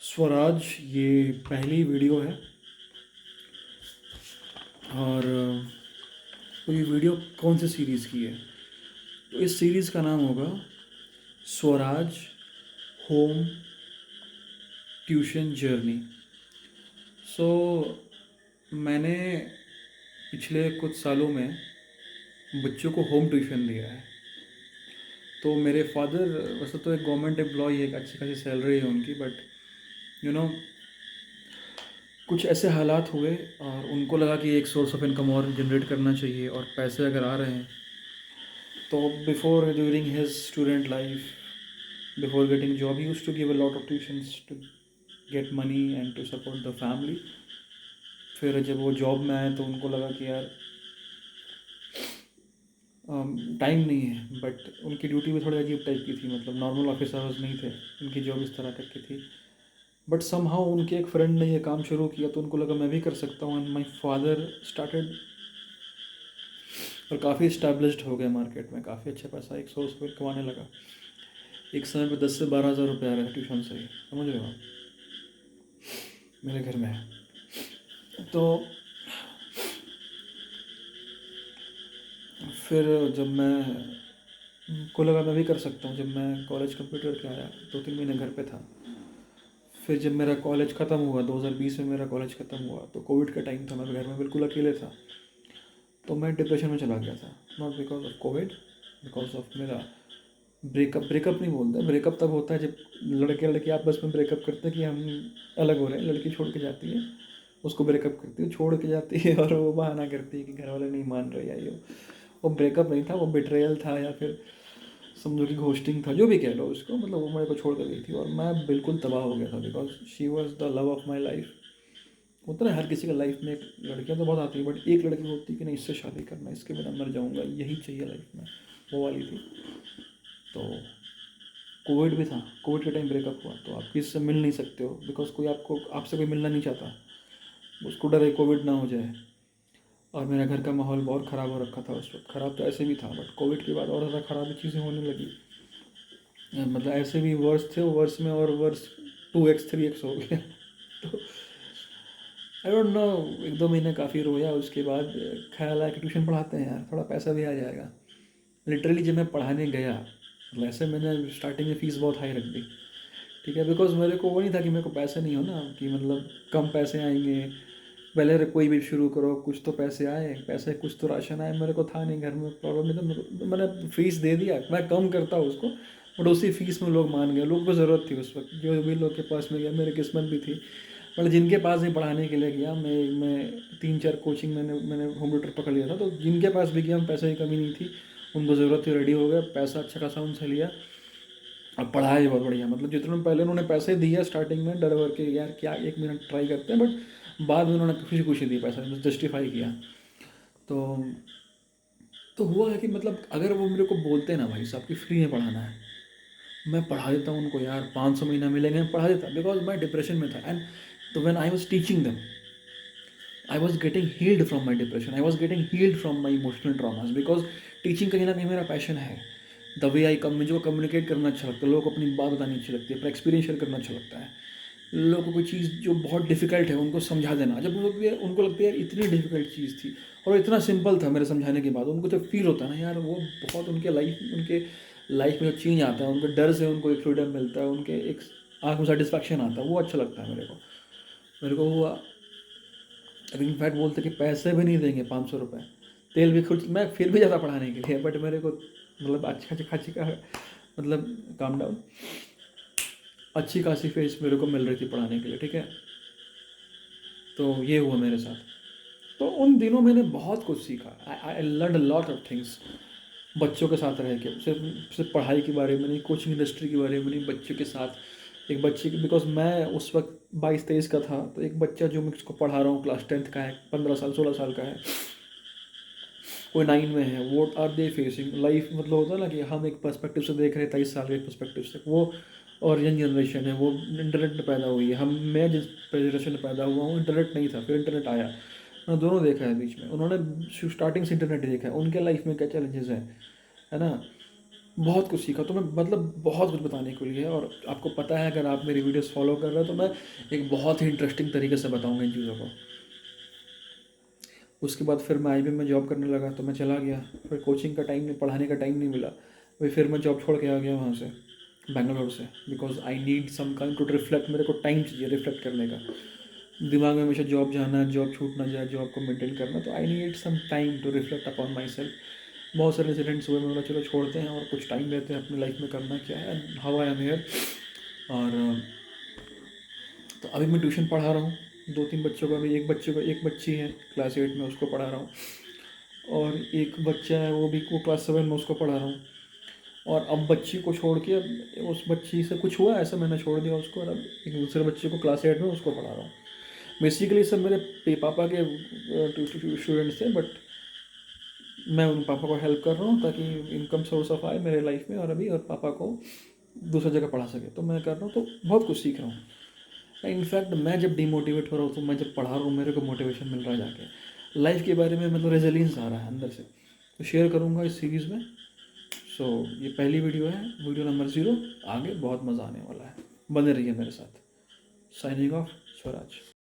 स्वराज ये पहली वीडियो है और तो ये वीडियो कौन सी सीरीज़ की है। तो इस सीरीज़ का नाम होगा स्वराज होम ट्यूशन जर्नी। सो मैंने पिछले कुछ सालों में बच्चों को होम ट्यूशन दिया है। तो मेरे फादर वैसे तो एक गवर्नमेंट एम्प्लॉय है, एक अच्छी खासी सैलरी है उनकी, बट यू नो कुछ ऐसे हालात हुए और उनको लगा कि एक सोर्स ऑफ इनकम और जनरेट करना चाहिए और पैसे अगर आ रहे हैं तो before during his student life, before getting job, he used to give a lot of tuitions to get money and to support the family. फिर जब वो जॉब में आए तो उनको लगा कि यार टाइम नहीं है, बट उनकी ड्यूटी भी थोड़ी अजीब टाइप की थी, मतलब नॉर्मल ऑफिस आवर्स नहीं थे, उनकी जॉब इस तरह टाइप की थी। बट समहाउ उनके एक फ्रेंड ने ये काम शुरू किया तो उनको लगा मैं भी कर सकता हूँ, एंड माई फादर स्टार्टेड और काफ़ी इस्टेब्लिश्ड हो गया मार्केट में, काफ़ी अच्छा पैसा एक सोर्स पर कमाने लगा। एक समय पे 10 से 12 हज़ार रुपये आ रहे थे ट्यूशन से ही, समझ रहे हो आप, मेरे घर में है। तो फिर जब मैं को लगा मैं भी कर सकता हूँ, जब मैं कॉलेज कंप्लीट करके आया 2-3 महीने घर पे था। फिर जब मेरा कॉलेज ख़त्म हुआ 2020 में, मेरा कॉलेज ख़त्म हुआ तो कोविड का टाइम था, मैं घर में बिल्कुल अकेले था। तो मैं डिप्रेशन में चला गया था, not because of Covid, because of मेरा ब्रेकअप। ब्रेकअप नहीं बोलते, ब्रेकअप तब होता है जब लड़के लड़की आपस में ब्रेकअप करते हैं कि हम अलग हो रहे हैं, लड़की छोड़ के जाती है, उसको ब्रेकअप करती है, छोड़ के जाती है और वो बहाना करती है कि घर वाले नहीं मान रहे, या ये वो ब्रेकअप नहीं था, वो बिट्रेयल था, या फिर समझो कि घोस्टिंग था, जो भी कह लो उसको, मतलब वो मेरे को छोड़ कर गई थी और मैं बिल्कुल तबाह हो गया था, because she was the love of my life. होता है हर किसी का लाइफ में, एक लड़कियाँ तो बहुत आती है, बट एक लड़की होती है कि नहीं इससे शादी करना, इसके बिना मर जाऊँगा, यही चाहिए लाइफ में, वो वाली थी। तो कोविड भी था, कोविड के टाइम ब्रेकअप हुआ, तो आप किसी से मिल नहीं सकते हो, बिकॉज कोई आपसे कोई मिलना नहीं चाहता, उसको डर है कोविड ना हो जाए। और मेरा घर का माहौल बहुत ख़राब हो रखा था उस वक्त, ख़राब तो ऐसे भी था, बट कोविड के बाद और ज़्यादा ख़राब चीज़ें होने लगी। मतलब ऐसे भी वर्स थे, वर्स में और वर्स 2x 3x हो गया। तो आई डोंट नो, 1-2 महीने काफ़ी रोया, उसके बाद ख्याल आया कि ट्यूशन पढ़ाते हैं यार, थोड़ा पैसा भी आ जाएगा। लिटरली जब मैं पढ़ाने गया, मतलब ऐसे मैंने स्टार्टिंग में फ़ीस बहुत हाई रख दी, ठीक है, बिकॉज मेरे को वो नहीं था कि मेरे को पैसे नहीं हो ना, कि मतलब कम पैसे आएंगे, पहले कोई भी शुरू करो कुछ तो पैसे आए, पैसे कुछ तो राशन आए, मेरे को था नहीं, घर में प्रॉब्लम नहीं था, मैंने फ़ीस दे दिया, मैं कम करता उसको, बट उसी फीस में लोग मान गए, लोगों को ज़रूरत थी उस वक्त, जो भी लोग के पास में गया, मेरी किस्मत भी थी। बट जिनके पास भी पढ़ाने के लिए गया, मैं 3-4 कोचिंग मैंने होम ट्यूटर पकड़ लिया था, तो जिनके पास भी गया पैसे की कमी नहीं थी, उनको ज़रूरत थी, रेडी हो गए, पैसा अच्छा खासा उनसे लिया, अब पढ़ाया ही बहुत बढ़िया, मतलब जितने पहले उन्होंने पैसे दिया स्टार्टिंग में डर वर के यार क्या 1 मिनट ट्राई करते हैं, बट बाद में उन्होंने खुशी खुशी दी पैसा, जस्टिफाई किया। तो हुआ है कि मतलब अगर वो मेरे को बोलते ना भाई साहब कि फ्री में पढ़ाना है, मैं पढ़ा देता हूँ उनको यार, 500 महीना मिलेंगे, मैं पढ़ा देता, बिकॉज मैं डिप्रेशन में था। एंड तो when I was teaching them, I was getting heeled from my depression, I was getting heeled from my emotional traumas, because teaching कहीं ना कहीं मेरा पैशन है। द वे आई कम, मुझे कम्युनिकेट करना अच्छा लगता है, लोगों को अपनी बात बतानी अच्छी लगती है, अपना एक्सपीरियंस शेयर करना अच्छा लगता है, लोगों को कोई चीज़ जो बहुत डिफिकल्ट है उनको समझा देना, जब उनको लगता है यार इतनी डिफिकल्ट चीज़ थी और इतना सिंपल था मेरे समझाने के बाद, उनको जब फील होता है ना यार, वो बहुत उनके लाइफ में जो चेंज आता है, उनके डर से उनको एक फ्रीडम मिलता है, उनके एक आँख में सेटिस्फैक्शन आता है, वो अच्छा लगता है मेरे को हुआ। अभी इनफैक्ट बोलते कि पैसे भी नहीं देंगे, 500 रुपये तेल भी खुद, मैं फिर भी ज़्यादा पढ़ाने के लिए, बट मेरे को मतलब अच्छी खासी का मतलब काम डाउन, अच्छी खासी फीस मेरे को मिल रही थी पढ़ाने के लिए, ठीक है। तो ये हुआ मेरे साथ। तो उन दिनों मैंने बहुत कुछ सीखा, I learn a lot of things, बच्चों के साथ रह के, सिर्फ सिर्फ पढ़ाई के बारे में नहीं, कोचिंग इंडस्ट्री के बारे में नहीं, बच्चों के साथ। एक बच्चे की, बिकॉज मैं उस वक्त 22-23 का था, तो एक बच्चा जो मैं उसको पढ़ा रहा हूँ क्लास 10th का है, 15 साल 16 साल का है, कोई 9 में है, वो आर दे फेसिंग लाइफ, मतलब होता है ना कि हम एक पर्सपेक्टिव से देख रहे हैं, 23 साल के पर्सपेक्टिव से, वो और यंग जनरेशन है, वो इंटरनेट में पैदा हुई है, मैं जिस जनरेशन में पैदा हुआ हूँ इंटरनेट नहीं था, फिर इंटरनेट आया, मैंने दोनों देखा है बीच में, उन्होंने स्टार्टिंग से इंटरनेट देखा है, उनके लाइफ में क्या चैलेंजेस हैं, है ना। बहुत कुछ सीखा। तो मैं मतलब बहुत कुछ बताने के लिए है, और आपको पता है अगर आप मेरी वीडियोस फॉलो कर रहे हो तो मैं एक बहुत ही इंटरेस्टिंग तरीके से बताऊंगा इन चीज़ों को। उसके बाद फिर मैं आईबीएम में जॉब करने लगा, तो मैं चला गया। फिर कोचिंग का टाइम नहीं, पढ़ाने का टाइम नहीं मिला, वही फिर मैं जॉब छोड़ के आ गया वहाँ से, बेंगलोर से। Because I need some kind to reflect, मेरे को टाइम चाहिए रिफ्लेक्ट करने का। दिमाग में हमेशा जॉब जाना है, जॉब छूट ना जाए, जॉब को मेंटेन करना, तो I need some time to reflect upon my self. बहुत सारे इंसिडेंट्स हुए, मैं बोला चलो छोड़ते हैं और कुछ टाइम लेते हैं अपनी लाइफ में, करना क्या है, हाउ आई एम हेयर। और तो अभी मैं ट्यूशन पढ़ा रहा हूँ 2-3 बच्चों को। अभी एक बच्ची है क्लास 8 में, उसको पढ़ा रहा हूँ। और एक बच्चा है वो भी, वो क्लास 7 में, उसको पढ़ा रहा हूँ। और अब बच्ची को छोड़ के, अब उस बच्ची से कुछ हुआ ऐसा, मैंने छोड़ दिया उसको, और अब एक दूसरे बच्चे को क्लास 8 में उसको पढ़ा रहा हूँ। बेसिकली सब मेरे पापा के स्टूडेंट्स थे, बट मैं उन पापा को हेल्प कर रहा हूँ ताकि इनकम सोर्स ऑफ आए मेरे लाइफ में, और अभी और पापा को दूसरी जगह पढ़ा सके, तो मैं कर रहा हूँ। तो बहुत कुछ सीख रहा हूँ। इनफैक्ट मैं जब डिमोटिवेट हो रहा हूँ, तो मैं जब पढ़ा रहा हूँ मेरे को मोटिवेशन मिल रहा है जाके, लाइफ के बारे में मतलब रेजिलियंस आ रहा है अंदर से। तो शेयर करूँगा इस सीरीज़ में। सो ये पहली वीडियो है, वीडियो नंबर 0। आगे बहुत मज़ा आने वाला है, बने रहिए मेरे साथ। Signing off, Swaraj.